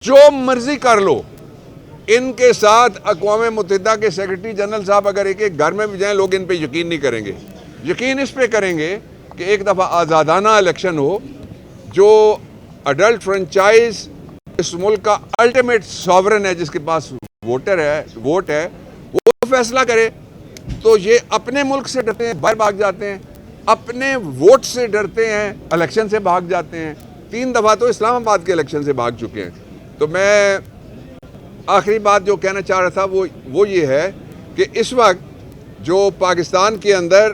جو مرضی کر لو. ان کے ساتھ اقوام متحدہ کے سیکرٹری جنرل صاحب اگر ایک ایک گھر میں بھی جائیں لوگ ان پہ یقین نہیں کریں گے. یقین اس پہ کریں گے کہ ایک دفعہ آزادانہ الیکشن ہو, جو اڈلٹ فرنچائز اس ملک کا الٹیمیٹ ساورن ہے, جس کے پاس ووٹ ہے, وہ فیصلہ کرے. تو یہ اپنے ملک سے ڈرتے ہیں, باہر بھاگ جاتے ہیں, اپنے ووٹ سے ڈرتے ہیں, الیکشن سے بھاگ جاتے ہیں. 3 دفعہ تو اسلام آباد کے الیکشن سے بھاگ چکے ہیں. تو میں آخری بات جو کہنا چاہ رہا تھا وہ یہ ہے کہ اس وقت جو پاکستان کے اندر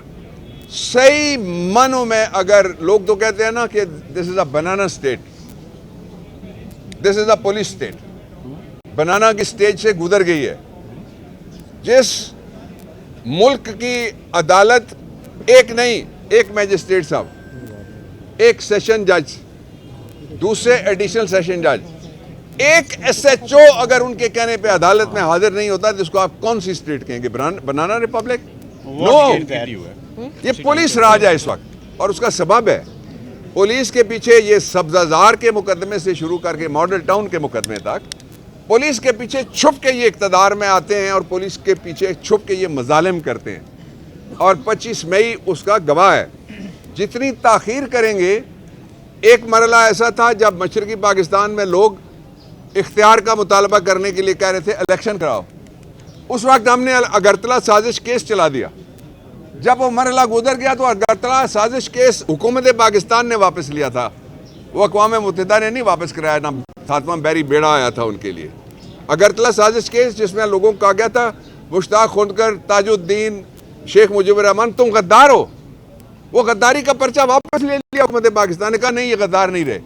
صحیح معنوں میں, اگر لوگ تو کہتے ہیں نا کہ دس از اے بنانا اسٹیٹ, دس از اے پولیس اسٹیٹ, بنانا کی اسٹیج سے گزر گئی ہے. جس ملک کی عدالت ایک نہیں, ایک میجسٹریٹ صاحب, ایک سیشن جج, دوسرے ایڈیشنل سیشن جج, ایک ایس ایچ او اگر ان کے کہنے پہ عدالت میں حاضر نہیں ہوتا تو اس کو آپ کون سی اسٹیٹ کہیں گے؟ Banana republic? نو, یہ پولیس راج ہے اس وقت. اور اس کا سبب ہے پولیس کے پیچھے یہ سبزہ کے مقدمے سے شروع کر کے ماڈل ٹاؤن کے مقدمے تک, پولیس کے پیچھے چھپ کے یہ اقتدار میں آتے ہیں اور پولیس کے پیچھے چھپ کے یہ مظالم کرتے ہیں. اور 25 مئی اس کا گواہ ہے. جتنی تاخیر کریں گے, ایک مرحلہ ایسا تھا جب مشرقی پاکستان میں لوگ اختیار کا مطالبہ کرنے کے لیے کہہ رہے تھے الیکشن کراؤ, اس وقت ہم نے اگرتلہ سازش کیس چلا دیا. جب وہ مرحلہ گزر گیا تو اگرتلہ سازش کیس حکومت پاکستان نے واپس لیا تھا, وہ اقوام متحدہ نے نہیں واپس کرایا. نہ خاتمہ بیری بیڑا آیا تھا ان کے لیے. اگرتلہ سازش کیس جس میں لوگوں کو کہا گیا تھا مشتاق خوندکر, تاج الدین, شیخ مجیب الرحمان تم غدار ہو, وہ غداری کا پرچہ واپس لے لیا حکومت پاکستان نے, کہا نہیں یہ غدار نہیں رہے.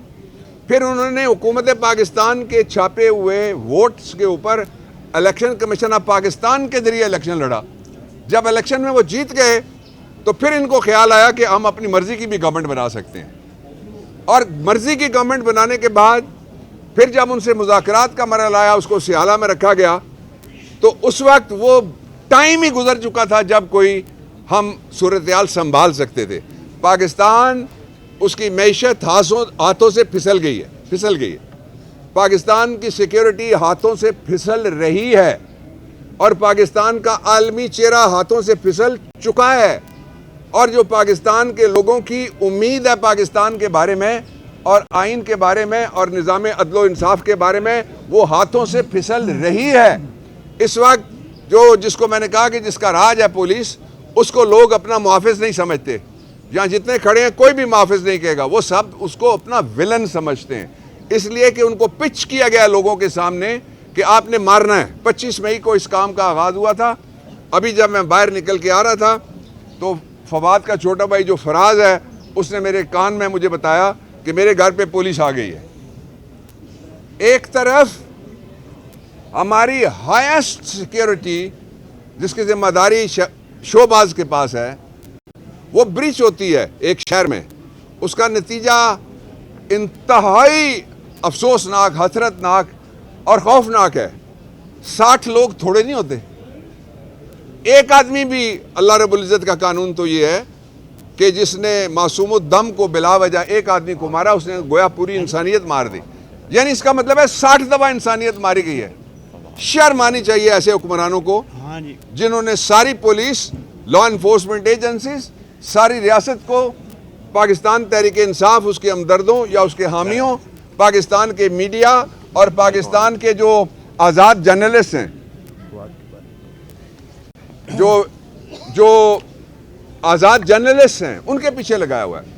پھر انہوں نے حکومت پاکستان کے چھاپے ہوئے ووٹس کے اوپر الیکشن کمیشن آف پاکستان کے ذریعے الیکشن لڑا. جب الیکشن میں وہ جیت گئے تو پھر ان کو خیال آیا کہ ہم اپنی مرضی کی بھی گورنمنٹ بنا سکتے ہیں. اور مرضی کی گورنمنٹ بنانے کے بعد پھر جب ان سے مذاکرات کا مرحلہ آیا, اس کو سیالہ میں رکھا گیا, تو اس وقت وہ ٹائم ہی گزر چکا تھا جب کوئی ہم صورتحال سنبھال سکتے تھے. پاکستان, اس کی معیشت ہاتھوں سے پھسل گئی ہے. پاکستان کی سیکیورٹی ہاتھوں سے پھسل رہی ہے, اور پاکستان کا عالمی چہرہ ہاتھوں سے پھسل چکا ہے. اور جو پاکستان کے لوگوں کی امید ہے پاکستان کے بارے میں اور آئین کے بارے میں اور نظام عدل و انصاف کے بارے میں, وہ ہاتھوں سے پھسل رہی ہے. اس وقت جس کو میں نے کہا کہ جس کا راج ہے پولیس, اس کو لوگ اپنا محافظ نہیں سمجھتے. یہاں جتنے کھڑے ہیں کوئی بھی محافظ نہیں کہے گا, وہ سب اس کو اپنا ولن سمجھتے ہیں. اس لیے کہ ان کو پچ کیا گیا لوگوں کے سامنے کہ آپ نے مارنا ہے. 25 مئی کو اس کام کا آغاز ہوا تھا. ابھی جب میں باہر نکل کے آ رہا تھا تو فواد کا چھوٹا بھائی جو فراز ہے, اس نے میرے کان میں مجھے بتایا کہ میرے گھر پہ پولیس آ گئی ہے. ایک طرف ہماری ہائیسٹ سیکیورٹی جس کی ذمہ داری شوباز کے پاس ہے, وہ بریچ ہوتی ہے ایک شہر میں, اس کا نتیجہ انتہائی افسوسناک, حسرتناک اور خوفناک ہے. 60 لوگ تھوڑے نہیں ہوتے. ایک آدمی بھی, اللہ رب العزت کا قانون تو یہ ہے کہ جس نے معصوم الدم کو بلا وجہ ایک آدمی کو مارا, اس نے گویا پوری انسانیت مار دی. یعنی اس کا مطلب ہے 60 دفعہ انسانیت ماری گئی ہے. شرم آنی چاہیے ایسے حکمرانوں کو جنہوں نے ساری پولیس, لا انفورسمنٹ ایجنسیز, ساری ریاست کو, پاکستان تحریک انصاف, اس کے ہمدردوں یا اس کے حامیوں, پاکستان کے میڈیا اور پاکستان کے جو آزاد جرنلسٹ ہیں, جو آزاد جرنلسٹ ہیں, ان کے پیچھے لگایا ہوا ہے.